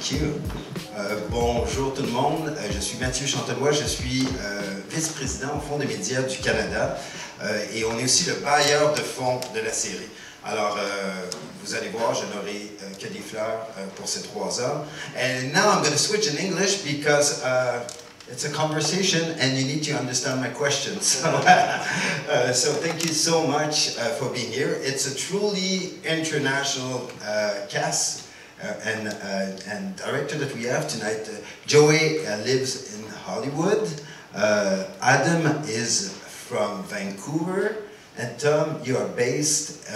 Thank you. Bonjour tout le monde, je suis Mathieu Chantelois, je suis vice-président au Fonds des médias du Canada et on est aussi le bailleur de fonds de la série. Alors, vous allez voir, je n'aurai que des fleurs pour ces 3 hommes. And now I'm going to switch in English because it's a conversation and you need to understand my questions. So thank you so much for being here. It's a truly international cast. And director that we have tonight, Joey lives in Hollywood, Adam is from Vancouver, and Tom, you are based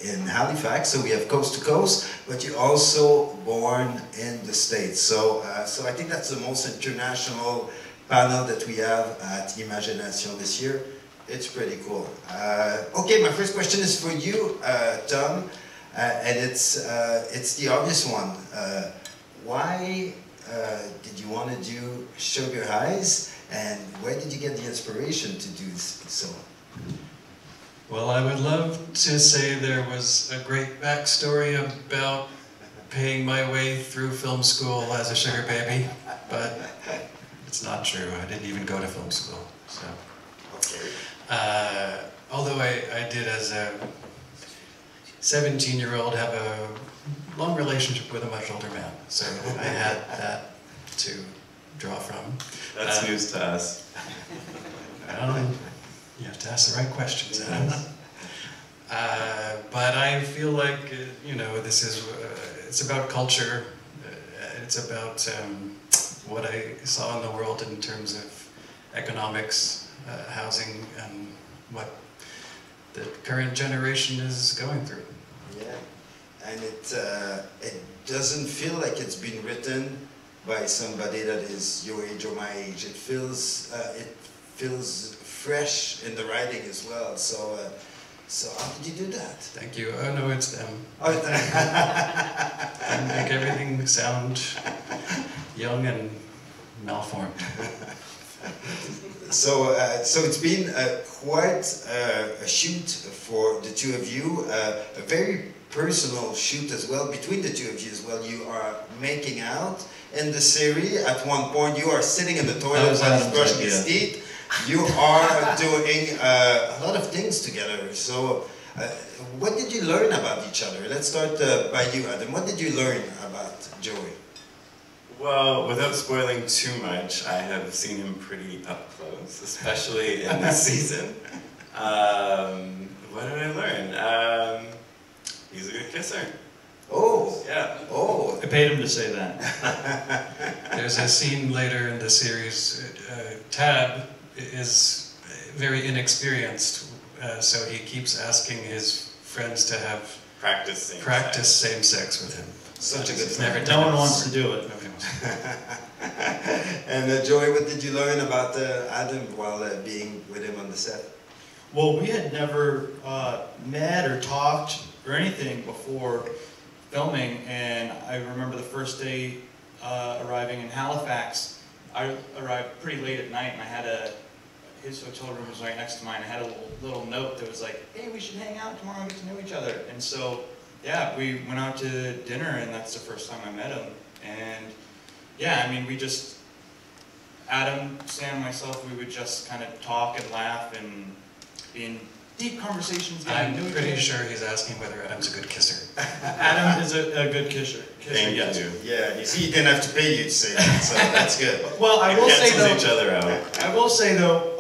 in Halifax, so we have coast to coast, but you're also born in the States. So I think that's the most international panel that we have at Image+SugarNation this year. It's pretty cool. Okay, my first question is for you, Tom. And it's the obvious one. Why did you want to do Sugar Highs, and where did you get the inspiration to do so? Well, I would love to say there was a great backstory about paying my way through film school as a sugar baby, but it's not true. I didn't even go to film school. So, okay. Although I did, as a 17-year-old, have a long relationship with a much older man, so I had that to draw from. That's news to us. Well, you have to ask the right questions, Adam. But I feel like, you know, this is, it's about culture, it's about what I saw in the world in terms of economics, housing, and what the current generation is going through. Yeah, and it doesn't feel like it's been written by somebody that is your age or my age. It feels fresh in the writing as well. So how did you do that? Thank you. Oh no, it's them. Oh, and make everything sound young and malformed. So it's been quite a shoot for the two of you, a very personal shoot as well, between the two of you as well. You are making out in the series. At one point you are sitting in the toilet while he's brushing his teeth. You are doing a lot of things together. So what did you learn about each other? Let's start by you, Adam. What did you learn about Joey? Well, without spoiling too much, I have seen him pretty up close, especially in this season. What did I learn? He's a good kisser. Oh! Yeah. Oh! I paid him to say that. There's a scene later in the series, Tab is very inexperienced, so he keeps asking his friends to have practice same sex with him. Such a good friend. No one wants to do it. And Joey, what did you learn about Adam while being with him on the set? Well, we had never met or talked or anything before filming, and I remember the first day arriving in Halifax. I arrived pretty late at night, and I had his hotel room was right next to mine. I had a little note that was like, "Hey, we should hang out tomorrow and get to know each other." And so, yeah, we went out to dinner, and that's the first time I met him. And yeah, I mean, we just, Adam, Sam, myself, we would just kind of talk and laugh and be in deep conversations. I'm pretty sure he's asking whether Adam's a good kisser. Adam is a good kisser. Thank yes. you. Yeah, you see, he didn't have to pay you to say that, so that's good. Well, I will say though, each other out. I will say though,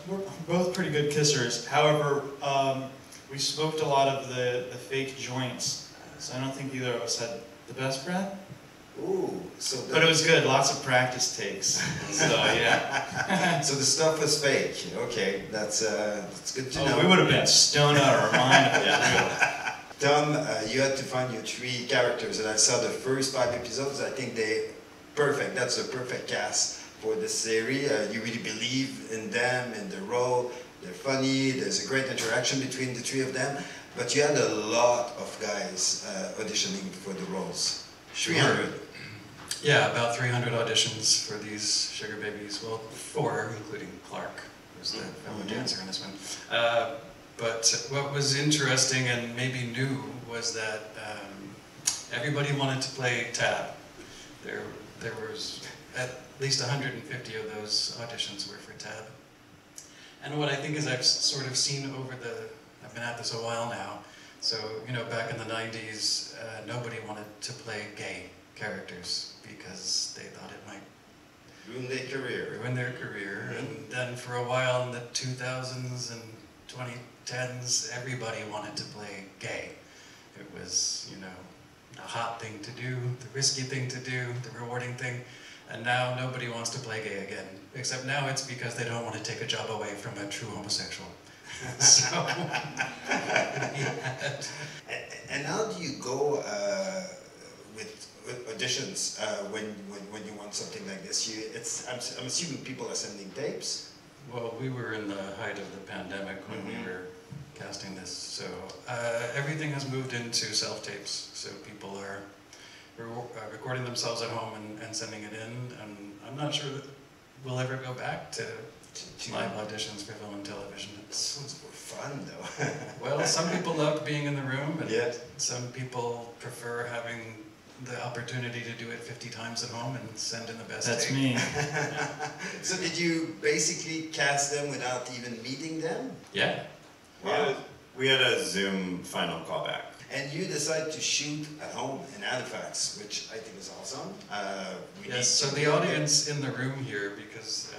we're both pretty good kissers. However, we smoked a lot of the fake joints, so I don't think either of us had the best breath. Ooh, but it was good. Lots of practice takes. So yeah. So the stuff was fake. Okay, that's good to know. We would have been stoned out of our mind. Yeah. Tom, you had to find your 3 characters, and I saw the first 5 episodes. I think they're perfect. That's a perfect cast for the series. You really believe in them and their role. They're funny. There's a great interaction between the 3 of them. But you had a lot of guys auditioning for the roles. 300. Yeah, about 300 auditions for these sugar babies. Well, 4, including Clark, who's the fellow dancer in this one. But what was interesting and maybe new was that everybody wanted to play Tab. there was at least 150 of those auditions were for Tab. And what I think is I've sort of seen I've been at this a while now, so, you know, back in the 90s, nobody wanted to play gay characters because they thought it might ruin their career. And then for a while in the 2000s and 2010s, everybody wanted to play gay. It was, you know, the hot thing to do, the risky thing to do, the rewarding thing. And now nobody wants to play gay again. Except now it's because they don't want to take a job away from a true homosexual. So, and how do you go with auditions when you want something like this? I'm assuming people are sending tapes. Well, we were in the height of the pandemic when we were casting this, so everything has moved into self-tapes. So people are recording themselves at home and sending it in, and I'm not sure that we'll ever go back to live auditions for film and television. It sounds more fun, though. Well, some people love being in the room, and yeah. some people prefer having the opportunity to do it 50 times at home and send in the best That's take. me. So did you basically cast them without even meeting them? Yeah. Wow. We had a Zoom final callback. And you decided to shoot at home in Halifax, which I think is awesome. Yes, so the audience in the room here, because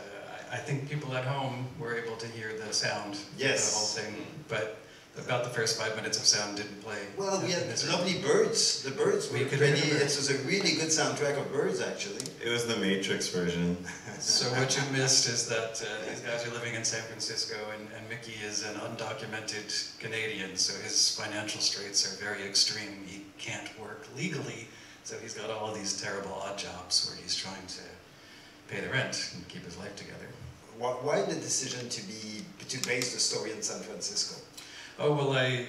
I think people at home were able to hear the sound of the whole thing, but about the first 5 minutes of sound didn't play. Well, we had lovely birds. The birds were pretty, it was a really good soundtrack of birds, actually. It was the Matrix version. So what you missed is that these guys are living in San Francisco, and Mickey is an undocumented Canadian, so his financial straits are very extreme. He can't work legally, so he's got all of these terrible odd jobs where he's trying to pay the rent and keep his life together. Why the decision to base the story in San Francisco? Oh, well, I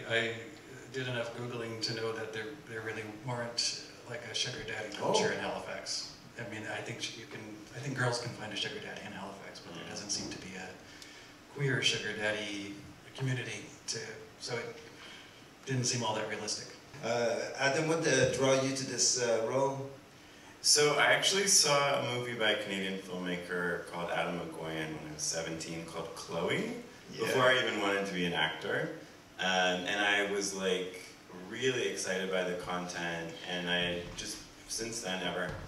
did enough Googling to know that there really weren't like a sugar daddy culture in Halifax. I mean, I think girls can find a sugar daddy in Halifax, but there doesn't seem to be a queer sugar daddy community so it didn't seem all that realistic. Adam, what draw you to this role? So I actually saw a movie by a Canadian filmmaker called Adam McGoyan when I was 17 called Chloe, before I even wanted to be an actor. And I was like really excited by the content, and I just since then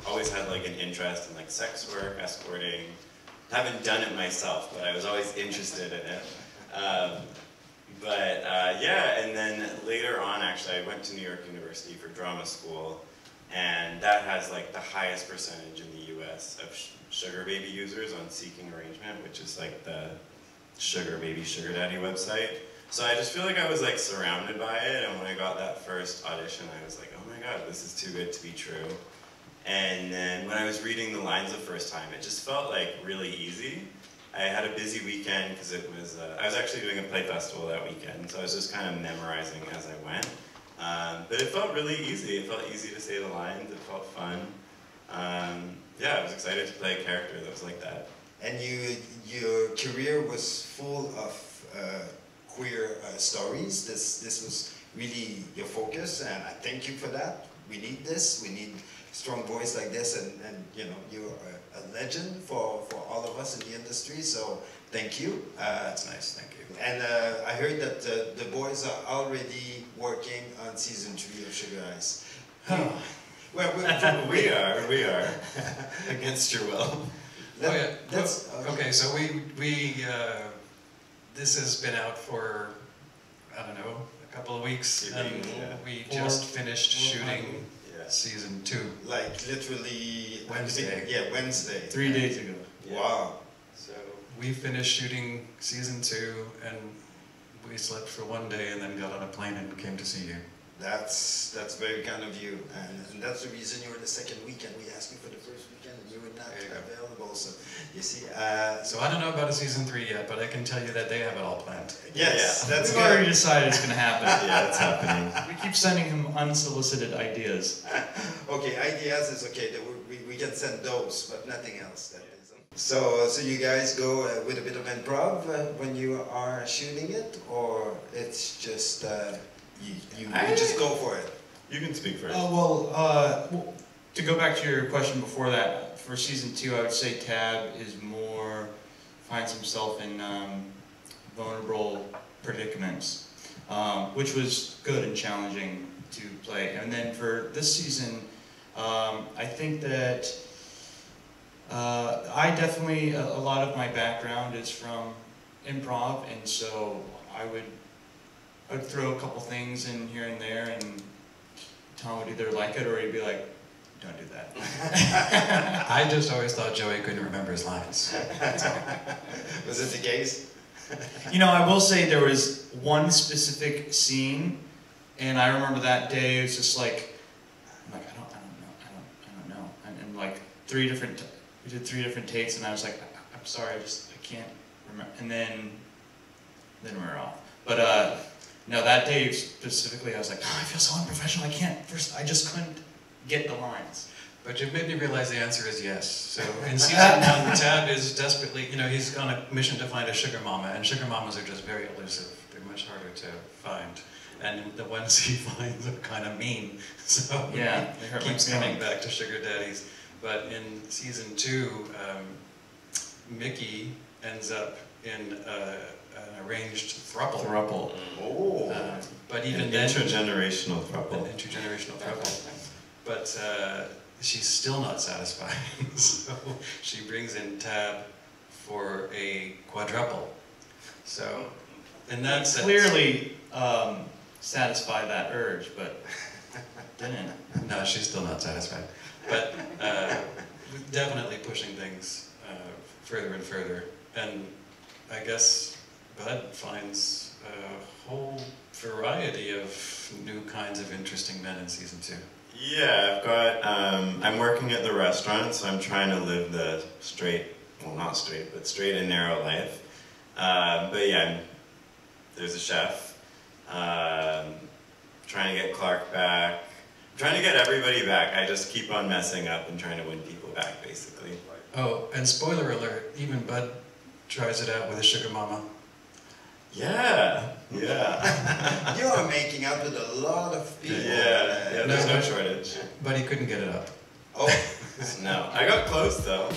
always had like an interest in like sex work, escorting. Haven't done it myself, but I was always interested in it. Yeah, and then later on, actually, I went to New York University for drama school, and that has like the highest percentage in the U.S. of sugar baby users on Seeking Arrangement, which is like the sugar baby sugar daddy website. So I just feel like I was like surrounded by it, and when I got that first audition, I was like, oh my god, this is too good to be true. And then when I was reading the lines the first time, it just felt like really easy. I had a busy weekend because it was, I was actually doing a play festival that weekend, so I was just kind of memorizing as I went. But it felt really easy. It felt easy to say the lines. It felt fun. Yeah, I was excited to play a character that was like that. And your career was full of queer stories. This was really your focus, and I thank you for that. We need this. We need a strong voice like this, and you know, you're a legend for all of us in the industry. So thank you. That's nice. Thank you. And I heard that the boys are already working on season 3 of Sugar Eyes. Well, we are against your will. Okay, so we this has been out for, I don't know, a couple of weeks, and we just finished shooting season 2. Like literally Wednesday. Yeah, Wednesday. 3 days ago. Yeah. Wow. So we finished shooting season 2, and we slept for 1 day and then got on a plane and came to see you. That's very kind of you, and that's the reason you were the second weekend. We asked you for the first weekend, and you were not available. So you see. So I don't know about a season 3 yet, but I can tell you that they have it all planned. Yes, that's We've good. already decided it's going to happen. Yeah, it's happening. We keep sending him unsolicited ideas. Okay, ideas is okay. We can send those, but nothing else. That is. So you guys go with a bit of improv when you are shooting it, or it's just you just go for it. You can speak first. to go back to your question before that, for season 2, I would say Tab is more, finds himself in vulnerable predicaments, which was good and challenging to play. And then for this season, I think that I definitely, a lot of my background is from improv, and so I would throw a couple things in here and there, and Tom would either like it or he'd be like, don't do that. I just always thought Joey couldn't remember his lines. Was it the case? You know, I will say there was one specific scene, and I remember that day, it was just like, I'm like, I don't know. And like we did 3 different takes, and I was like, I'm sorry, I can't remember. And then we were off. But no, that day specifically, I was like, oh, I feel so unprofessional. I just couldn't get the lines. But you've made me realize the answer is yes. So in season 1, Tab is desperately, he's on a mission to find a sugar mama, and sugar mamas are just very elusive. They're much harder to find. And the ones he finds are kind of mean. So yeah, he keeps coming back to sugar daddies. But in season 2, Mickey ends up in an arranged throuple. Oh. But even an then, intergenerational throuple. An intergenerational throuple. But she's still not satisfied. So she brings in Tab for a quadruple. So in that sense, clearly satisfied that urge, but didn't. No, she's still not satisfied. But definitely pushing things further and further. And I guess Bud finds a whole variety of new kinds of interesting men in season 2. Yeah, I've got, I'm working at the restaurant, so I'm trying to live the straight, well not straight, but straight and narrow life. But yeah, there's a chef, trying to get Clark back, I'm trying to get everybody back. I just keep on messing up and trying to win people back, basically. Oh, and spoiler alert, even Bud tries it out with a sugar mama. Yeah. You are making up with a lot of people. Yeah, there's no shortage. But he couldn't get it up. Oh. No, I got close though.